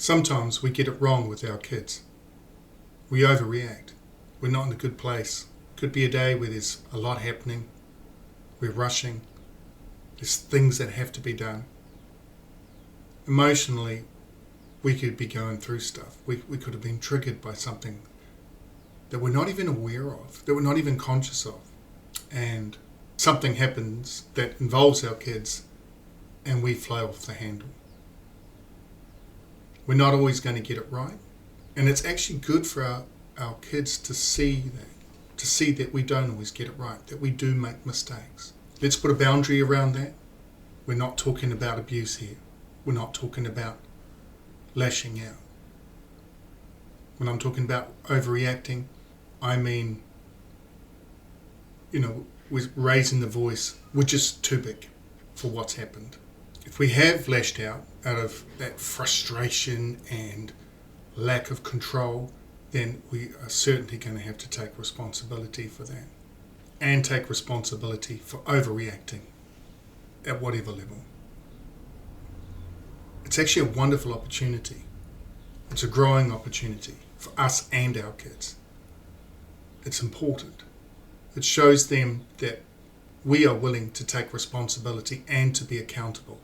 Sometimes we get it wrong with our kids. We overreact. We're not in a good place. Could be a day where there's a lot happening. We're rushing. There's things that have to be done. Emotionally, we could be going through stuff. We could have been triggered by something that we're not even aware of, that we're not even conscious of. And something happens that involves our kids and we fly off the handle. We're not always going to get it right. And it's actually good for our kids to see that we don't always get it right, that we do make mistakes. Let's put a boundary around that. We're not talking about abuse here. We're not talking about lashing out. When I'm talking about overreacting, I mean, with raising the voice, we're just too big for what's happened. If we have lashed out of that frustration and lack of control, then we are certainly going to have to take responsibility for that and take responsibility for overreacting at whatever level. It's actually a wonderful opportunity. It's a growing opportunity for us and our kids. It's important. It shows them that we are willing to take responsibility and to be accountable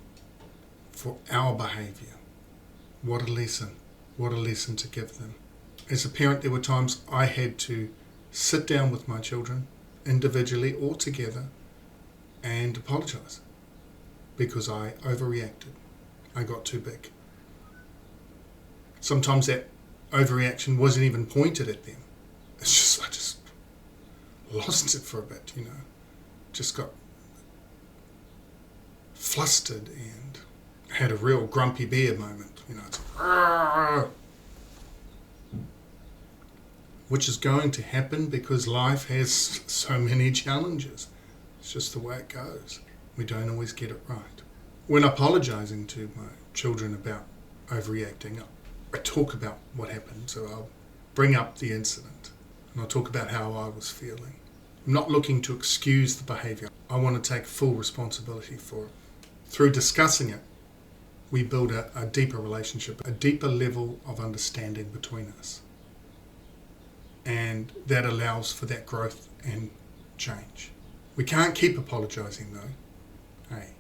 for our behaviour. What a lesson. What a lesson to give them. As a parent, there were times I had to sit down with my children, individually or together, and apologise because I overreacted. I got too big. Sometimes that overreaction wasn't even pointed at them. I just lost it for a bit, Just got flustered and had a real grumpy bear moment, It's which is going to happen because life has so many challenges. It's just the way it goes. We don't always get it right. When apologising to my children about overreacting, I talk about what happened. So I'll bring up the incident and I'll talk about how I was feeling. I'm not looking to excuse the behaviour. I want to take full responsibility for it. Through discussing it, we build a deeper relationship, a deeper level of understanding between us. And that allows for that growth and change. We can't keep apologising though. Hey,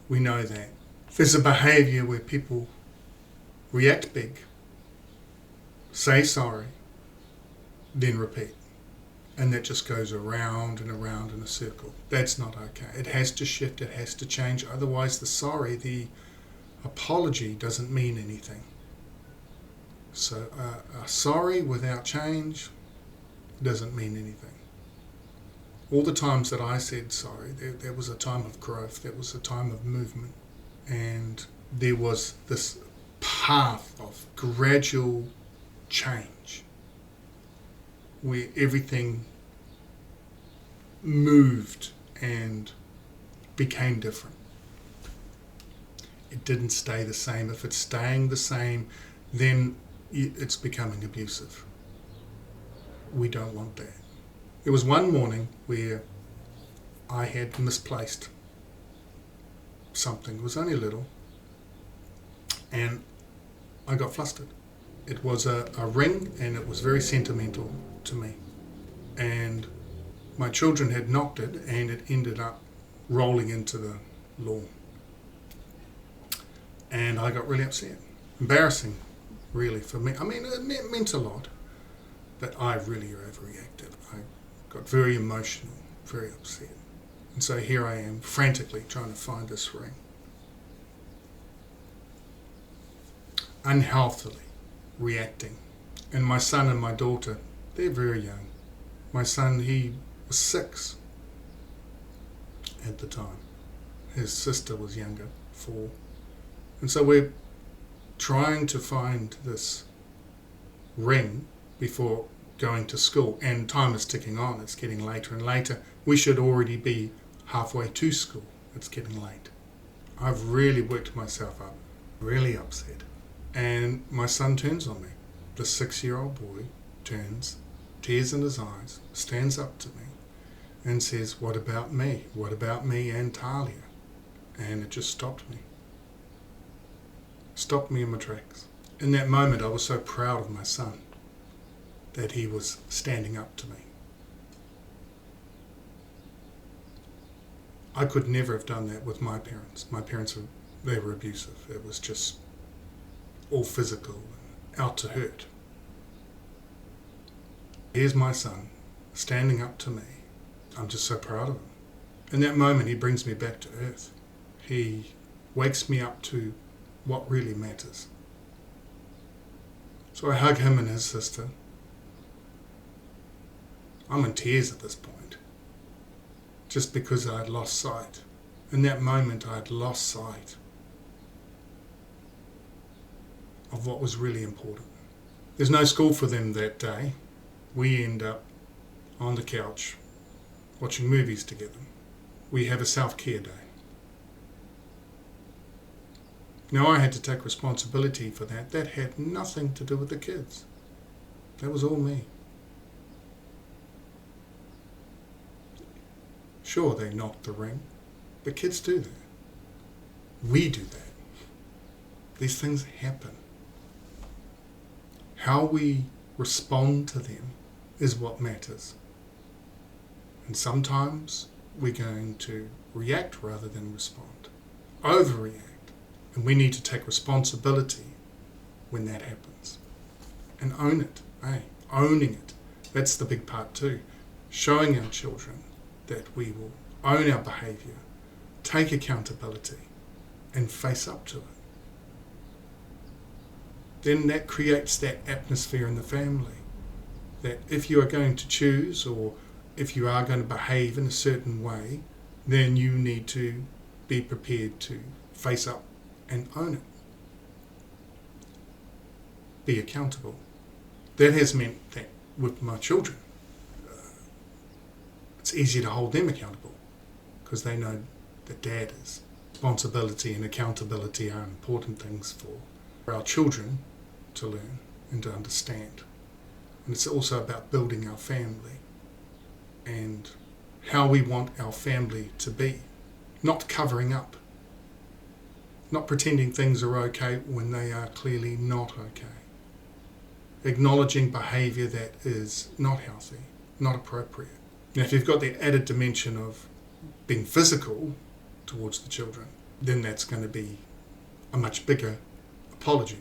we know that. If there's a behaviour where people react big, say sorry, then repeat. And that just goes around and around in a circle. That's not okay. It has to shift, it has to change. Otherwise the apology doesn't mean anything. So a sorry without change doesn't mean anything. All the times that I said sorry, there was a time of growth, there was a time of movement, and there was this path of gradual change where everything moved and became different. It didn't stay the same. If it's staying the same, then it's becoming abusive. We don't want that. There was one morning where I had misplaced something. It was only a little, and I got flustered. It was a ring, and it was very sentimental to me. And my children had knocked it, and it ended up rolling into the lawn. And I got really upset. Embarrassing, really, for me. I mean, it meant a lot, but I really overreacted. I got very emotional, very upset. And so here I am, frantically trying to find this ring. Unhealthily reacting. And my son and my daughter, they're very young. My son, he was 6 at the time. His sister was younger, 4. And so we're trying to find this ring before going to school, and time is ticking on. It's getting later and later. We should already be halfway to school. It's getting late. I've really worked myself up, really upset. And my son turns on me. The 6-year-old boy turns, tears in his eyes, stands up to me and says, "What about me? What about me and Talia?" And it just stopped me. Stopped me in my tracks. In that moment, I was so proud of my son that he was standing up to me. I could never have done that with my parents. My parents, they were abusive. It was just all physical and out to hurt. Here's my son standing up to me. I'm just so proud of him. In that moment, he brings me back to earth. He wakes me up to what really matters. So I hug him and his sister. I'm in tears at this point, just because I had lost sight. In that moment, I had lost sight of what was really important. There's no school for them that day. We end up on the couch watching movies together. We have a self-care day. Now I had to take responsibility for that. That had nothing to do with the kids. That was all me. Sure, they knocked the ring, but kids do that. We do that. These things happen. How we respond to them is what matters. And sometimes we're going to react rather than respond. Overreact. And we need to take responsibility when that happens. And own it. Owning it. That's the big part too. Showing our children that we will own our behaviour, take accountability, and face up to it. Then that creates that atmosphere in the family that if you are going to choose, or if you are going to behave in a certain way, then you need to be prepared to face up and own it. Be accountable. That has meant that with my children, it's easier to hold them accountable because they know that dad is. Responsibility and accountability are important things for our children to learn and to understand. And it's also about building our family and how we want our family to be. Not covering up. Not pretending things are okay when they are clearly not okay. Acknowledging behaviour that is not healthy, not appropriate. Now, if you've got the added dimension of being physical towards the children, then that's going to be a much bigger apology.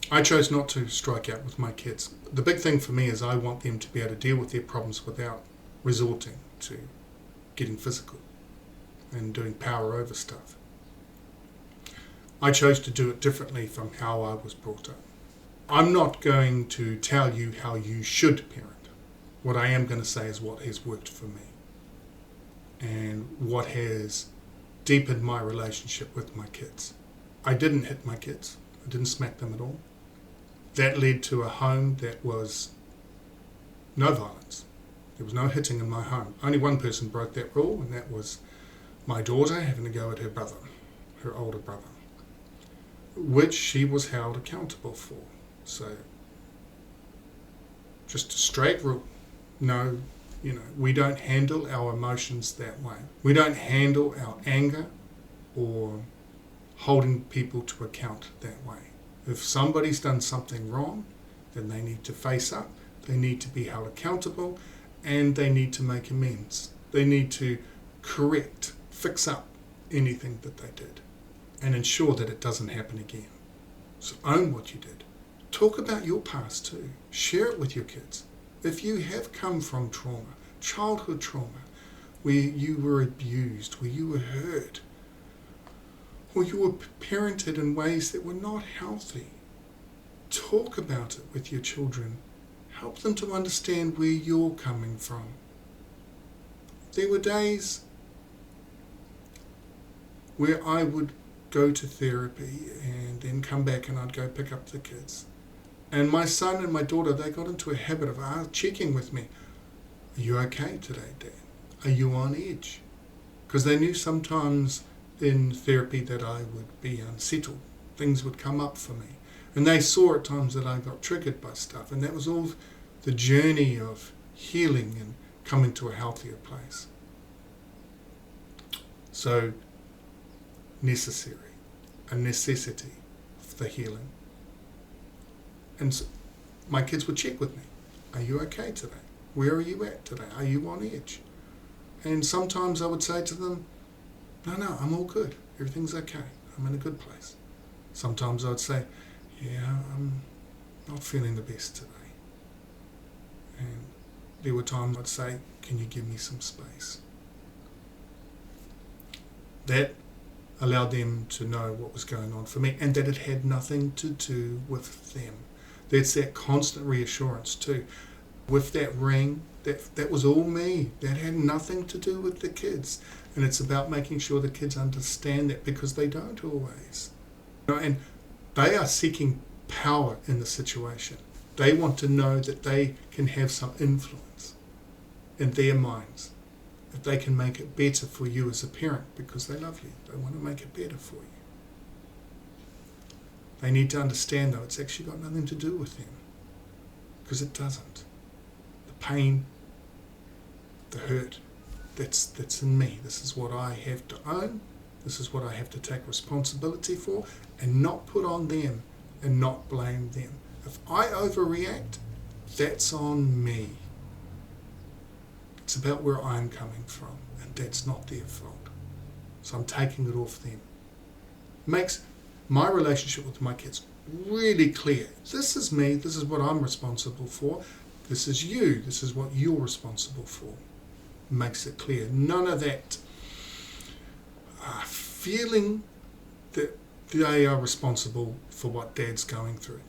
I chose not to strike out with my kids. The big thing for me is I want them to be able to deal with their problems without resorting to getting physical and doing power over stuff. I chose to do it differently from how I was brought up. I'm not going to tell you how you should parent. What I am going to say is what has worked for me and what has deepened my relationship with my kids. I didn't hit my kids. I didn't smack them at all. That led to a home that was no violence. There was no hitting in my home. Only one person broke that rule, and that was my daughter having to go at her brother, her older brother, which she was held accountable for. So, just a straight rule. No, we don't handle our emotions that way. We don't handle our anger or holding people to account that way. If somebody's done something wrong, then they need to face up, they need to be held accountable, and they need to make amends. They need to correct, fix up anything that they did, and ensure that it doesn't happen again. So own what you did. Talk about your past too. Share it with your kids. If you have come from trauma, childhood trauma, where you were abused, where you were hurt, or you were parented in ways that were not healthy, talk about it with your children. Help them to understand where you're coming from. There were days where I would go to therapy and then come back and I'd go pick up the kids. And my son and my daughter, they got into a habit of checking with me. Are you okay today, Dad? Are you on edge? Because they knew sometimes in therapy that I would be unsettled. Things would come up for me. And they saw at times that I got triggered by stuff. And that was all the journey of healing and coming to a healthier place. So, necessary, a necessity for the healing. And my kids would check with me. Are you okay today? Where are you at today? Are you on edge? And sometimes I would say to them, no, I'm all good. Everything's okay. I'm in a good place. Sometimes I would say, yeah, I'm not feeling the best today. And there were times I'd say, can you give me some space? That allowed them to know what was going on for me and that it had nothing to do with them. That's that constant reassurance too. With that ring, that was all me. That had nothing to do with the kids. And it's about making sure the kids understand that, because they don't always. And they are seeking power in the situation. They want to know that they can have some influence in their minds, that they can make it better for you as a parent because they love you. They want to make it better for you. They need to understand, though, it's actually got nothing to do with them, because it doesn't. The pain, the hurt, that's in me. This is what I have to own. This is what I have to take responsibility for and not put on them and not blame them. If I overreact, that's on me. It's about where I'm coming from, and that's not their fault. So I'm taking it off them. Makes my relationship with my kids really clear. This is me, this is what I'm responsible for. This is you, this is what you're responsible for. Makes it clear. None of that feeling that they are responsible for what dad's going through.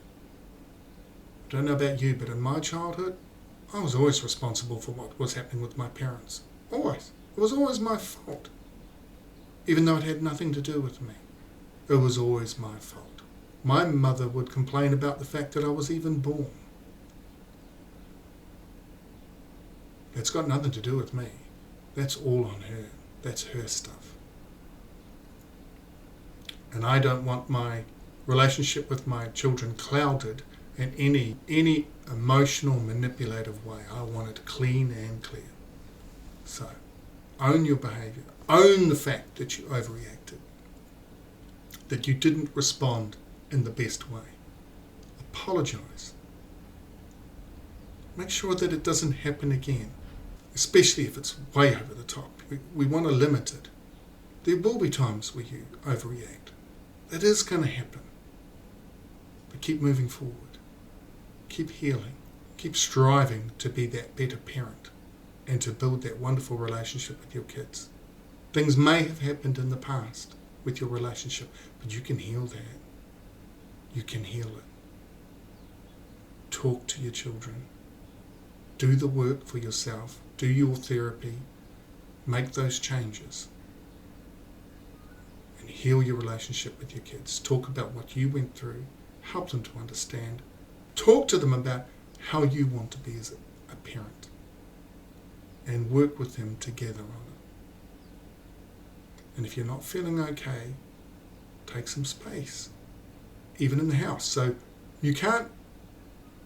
I don't know about you, but in my childhood, I was always responsible for what was happening with my parents. Always. It was always my fault. Even though it had nothing to do with me. It was always my fault. My mother would complain about the fact that I was even born. It's got nothing to do with me. That's all on her. That's her stuff. And I don't want my relationship with my children clouded in any emotional, manipulative way. I want it clean and clear. So, own your behaviour. Own the fact that you overreacted. That you didn't respond in the best way. Apologise. Make sure that it doesn't happen again, especially if it's way over the top. We want to limit it. There will be times where you overreact. That is going to happen. But keep moving forward. Keep healing. Keep striving to be that better parent and to build that wonderful relationship with your kids. Things may have happened in the past with your relationship, but you can heal that. You can heal it. Talk to your children. Do the work for yourself. Do your therapy. Make those changes. And heal your relationship with your kids. Talk about what you went through. Help them to understand. Talk to them about how you want to be as a parent. And work with them together on it. And if you're not feeling okay, take some space. Even in the house. So you can't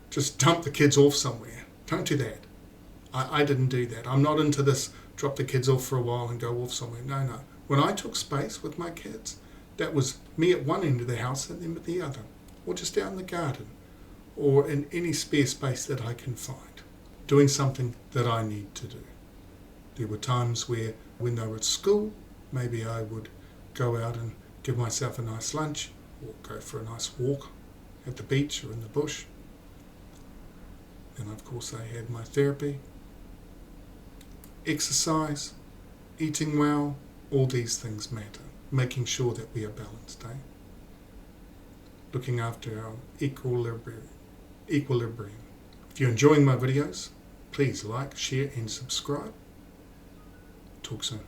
just dump the kids off somewhere. Don't do that. I didn't do that. I'm not into this drop the kids off for a while and go off somewhere. No. When I took space with my kids, that was me at one end of the house and them at the other. Or just out in the garden. Or in any spare space that I can find. Doing something that I need to do. There were times where, when they were at school, maybe I would go out and give myself a nice lunch, or go for a nice walk at the beach or in the bush. And of course I had my therapy, exercise, eating well, all these things matter. Making sure that we are balanced, Looking after our equilibrium. If you're enjoying my videos, please like, share and subscribe. Talk soon.